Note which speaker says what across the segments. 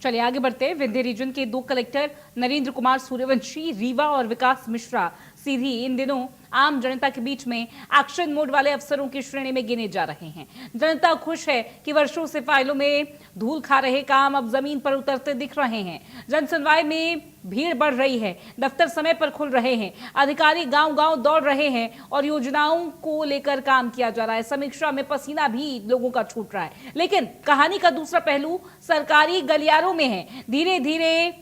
Speaker 1: चलिए आगे बढ़ते हैं। विंध्य रीजन के 2 कलेक्टर नरेंद्र कुमार सूर्यवंशी, रीवा और विकास मिश्रा सीधी इन दिनों आम जनता के बीच में एक्शन मोड वाले अफसरों की श्रेणी में गिने जा रहे हैं। जनता खुश है कि वर्षों से फाइलों में धूल खा रहे काम अब जमीन पर उतरते दिख रहे हैं। जन सुनवाई में भीड़ बढ़ रही है, दफ्तर समय पर खुल रहे हैं, अधिकारी गांव-गांव दौड़ रहे हैं और योजनाओं को लेकर काम किया जा रहा है। समीक्षा में पसीना भी लोगों का छूट रहा है। लेकिन कहानी का दूसरा पहलू सरकारी गलियारों में है। धीरे धीरे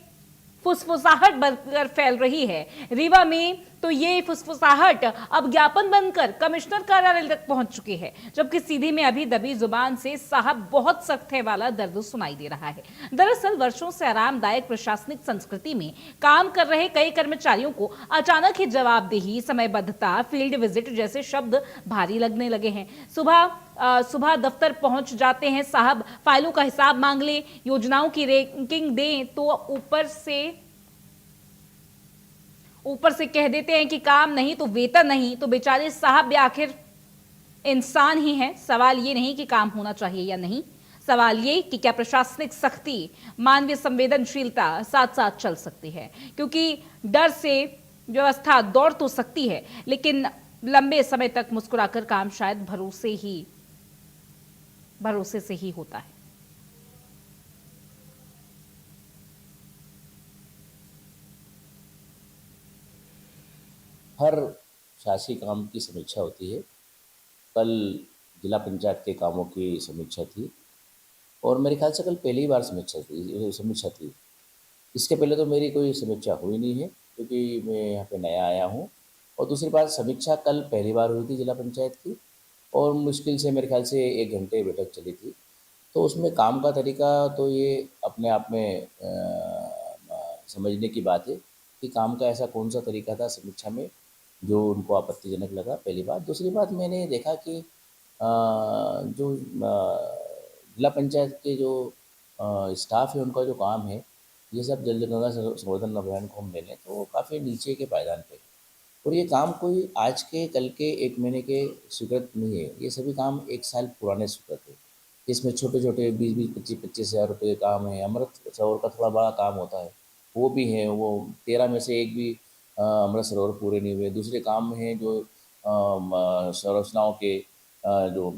Speaker 1: फुसफुसाहट बढ़कर फैल रही है। रीवा में तो ये फुसफुसाहट अब ज्ञापन बनकर कमिश्नर कार्यालय तक पहुंच चुकी है, जबकि सीधी में अभी दबी जुबान से साहब बहुत सख्त है वाला दर्द सुनाई दे रहा है। दरअसल वर्षों से आरामदायक प्रशासनिक संस्कृति में काम कर रहे कई कर्मचारियों को अचानक ही जवाबदेही, समयबद्धता, फील्ड विजिट जैसे शब्द भारी लगने लगे हैं। सुबह दफ्तर पहुंच जाते हैं साहब, फाइलों का हिसाब मांग ले, योजनाओं की रैंकिंग दें तो ऊपर से कह देते हैं कि काम नहीं तो वेतन नहीं। तो बेचारे साहब भी आखिर इंसान ही हैं। सवाल ये नहीं कि काम होना चाहिए या नहीं, सवाल ये कि क्या प्रशासनिक सख्ती, मानवीय संवेदनशीलता साथ साथ चल सकती है। क्योंकि डर से व्यवस्था दौड़ तो सकती है, लेकिन लंबे समय तक मुस्कुराकर काम शायद भरोसे से ही होता है।
Speaker 2: हर शासी काम की समीक्षा होती है। कल जिला पंचायत के कामों की समीक्षा थी और मेरे ख्याल से कल पहली बार समीक्षा थी। इसके पहले तो मेरी कोई समीक्षा हुई नहीं है, क्योंकि मैं यहाँ पे नया आया हूँ। और दूसरी बात, समीक्षा कल पहली बार हुई थी जिला पंचायत की और मुश्किल से मेरे ख्याल से 1 घंटे बैठक चली थी। तो उसमें काम का तरीका तो ये अपने आप में समझने की बात है कि काम का ऐसा कौन सा तरीका था समीक्षा में जो उनको आपत्तिजनक लगा, पहली बात। दूसरी बात, मैंने देखा कि जो जिला पंचायत के जो स्टाफ है उनका जो काम है, ये सब जल गंगा संवर्धन अभियान को हम ले लें तो काफ़ी नीचे के पायदान पे। और ये काम कोई आज के, कल के, 1 महीने के स्वीकृत नहीं है। ये सभी काम 1 साल पुराने स्वीकृत है। इसमें छोटे-छोटे 20-20, 25-25 हज़ार रुपये के काम है। अमृत सरोवर का थोड़ा बड़ा काम होता है, वो भी है। वो 13 में से एक भी अमृत सरोवर पूरे नहीं हुए। दूसरे काम हैं जो संरचनाओं के जो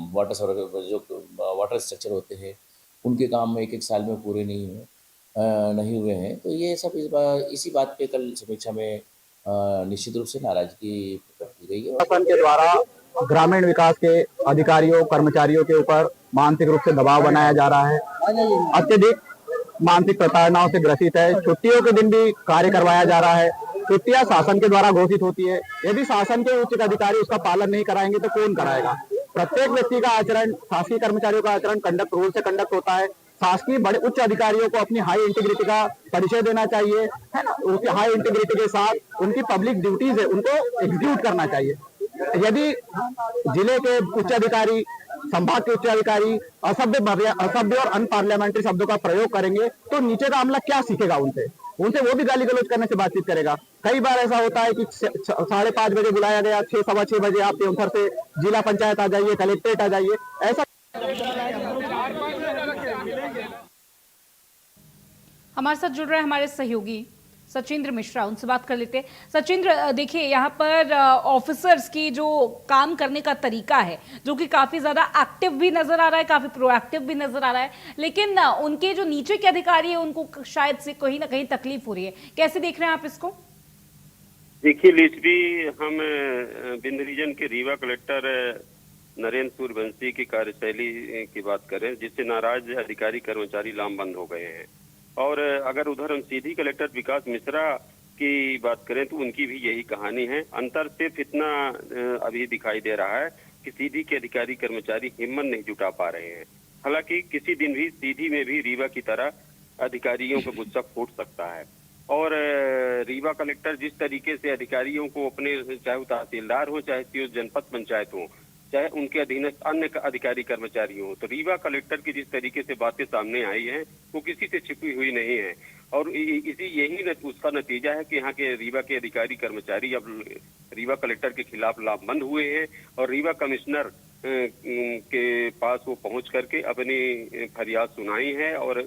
Speaker 2: वाटर स्ट्रक्चर होते हैं, उनके काम में 1-1 साल में पूरे नहीं हुए हैं। तो ये सब इसी बात पे कल समीक्षा में निश्चित रूप से नाराजगी प्रकट की गई है।
Speaker 3: शासन के द्वारा ग्रामीण विकास के अधिकारियों, कर्मचारियों के ऊपर मानसिक रूप से दबाव बनाया जा रहा है। अत्यधिक मानसिक प्रताड़नाओं से ग्रसित है। छुट्टियों के दिन भी कार्य करवाया जा रहा है। छुट्टियां शासन के द्वारा घोषित होती है। यदि शासन के उच्च अधिकारी उसका पालन नहीं कराएंगे तो कौन कराएगा? प्रत्येक व्यक्ति का आचरण, शासकीय कर्मचारियों का आचरण कंडक्ट रूल से कंडक्ट होता है। शासकीय बड़े उच्च अधिकारियों को अपनी हाई इंटीग्रिटी का परिचय देना चाहिए, है ना। उसकी हाई इंटीग्रिटी के साथ उनकी पब्लिक ड्यूटीज है, उनको एग्जीक्यूट करना चाहिए। यदि जिले के उच्च अधिकारी, संभाग के उच्च अधिकारी असभ्य और अनपार्लियामेंट्री शब्दों का प्रयोग करेंगे तो नीचे का अमला क्या सीखेगा उनसे? वो भी गाली गलौज करने से बातचीत करेगा। कई बार ऐसा होता है कि 5:30 बजे बुलाया गया, 6, सवा 6 बजे आप देवघर से जिला पंचायत आ जाइए, कलेक्ट्रेट आ जाइए, ऐसा।
Speaker 1: हमारे साथ जुड़ रहे हैं हमारे सहयोगी सचिंद्र मिश्रा, उनसे बात कर लेते हैं। सचिंद्र, देखिए यहाँ पर ऑफिसर्स की जो काम करने का तरीका है, जो कि काफी ज्यादा एक्टिव भी नजर आ रहा है, काफी प्रोएक्टिव भी नजर आ रहा है, लेकिन उनके जो नीचे के अधिकारी है उनको शायद से कहीं ना कहीं तकलीफ हो रही है। कैसे देख रहे हैं आप इसको?
Speaker 4: देखिए लिस्टी, हम विंध्य रीजन के रीवा कलेक्टर नरेंद्र सूर्यवंशी की कार्यशैली की बात करें, जिससे नाराज अधिकारी कर्मचारी लामबंद हो गए हैं। और अगर उधर हम सीधी कलेक्टर विकास मिश्रा की बात करें तो उनकी भी यही कहानी है। अंतर सिर्फ इतना अभी दिखाई दे रहा है कि सीधी के अधिकारी कर्मचारी हिम्मत नहीं जुटा पा रहे हैं। हालांकि किसी दिन भी सीधी में भी रीवा की तरह अधिकारियों का गुस्सा फूट सकता है। और रीवा कलेक्टर जिस तरीके से अधिकारियों को अपने, चाहे वो तहसीलदार हो, चाहे जनपद पंचायत हो, चाहे उनके अधीनस्थ अन्य अधिकारी कर्मचारी हो, तो रीवा कलेक्टर की जिस तरीके से बातें सामने आई हैं वो किसी से छिपी हुई नहीं है। और यही उसका नतीजा है कि यहाँ के रीवा के अधिकारी कर्मचारी अब रीवा कलेक्टर के खिलाफ लामबंद हुए हैं और रीवा कमिश्नर के पास वो पहुंच करके अपनी फरियाद सुनाई है और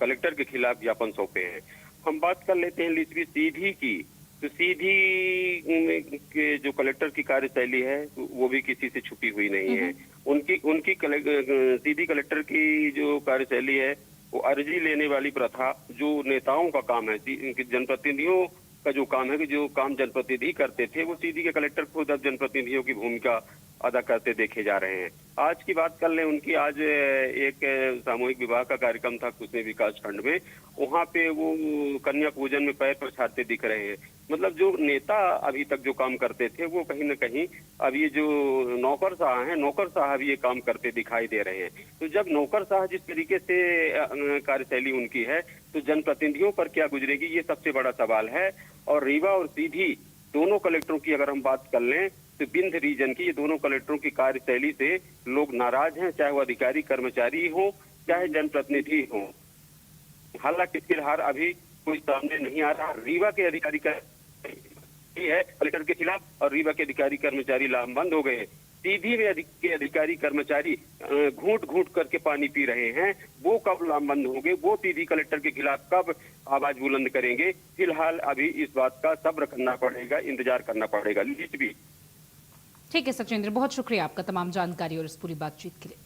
Speaker 4: कलेक्टर के खिलाफ ज्ञापन सौंपे हैं। हम बात कर लेते हैं लिस्बी सीधी की। तो सीधी के जो कलेक्टर की कार्यशैली है वो भी किसी से छुपी हुई नहीं है। उनकी सीधी कलेक्टर की जो कार्यशैली है वो अर्जी लेने वाली प्रथा जो नेताओं का काम है, जनप्रतिनिधियों का जो काम है कि जो काम जनप्रतिनिधि करते थे वो सीधी के कलेक्टर खुद अब जनप्रतिनिधियों की भूमिका अदा करते देखे जा रहे हैं। आज की बात कर लें उनकी, आज एक सामूहिक विवाह का कार्यक्रम था कुसने विकास खंड में, वहां पे वो कन्या पूजन में पैर पछाड़ते दिख रहे हैं। मतलब जो नेता अभी तक जो काम करते थे वो कहीं न कहीं अब ये जो नौकरशाह हैं, नौकरशाह भी ये काम करते दिखाई दे रहे हैं। तो जब नौकरशाह जिस तरीके से कार्यशैली उनकी है तो जनप्रतिनिधियों पर क्या गुजरेगी, ये सबसे बड़ा सवाल है। और रीवा और सीधी दोनों कलेक्टरों की अगर हम बात कर लें तो बिंद रीजन की ये दोनों कलेक्टरों की कार्यशैली से लोग नाराज हैं, चाहे वो अधिकारी कर्मचारी हो चाहे जनप्रतिनिधि हो। हालांकि फिलहाल अभी कोई सामने नहीं आ रहा। रीवा के अधिकारी है कलेक्टर के खिलाफ और रीवा के अधिकारी कर्मचारी लामबंद हो गए। सीधी में के अधिकारी कर्मचारी घूंट घूंट करके पानी पी रहे हैं। वो कब लामबंद होंगे, वो सीधी कलेक्टर के खिलाफ कब आवाज बुलंद करेंगे, फिलहाल अभी इस बात का सब्र करना पड़ेगा, इंतजार करना पड़ेगा। लिस्ट भी
Speaker 1: ठीक है सचिंद्र, बहुत शुक्रिया आपका तमाम जानकारी और इस पूरी बातचीत के लिए।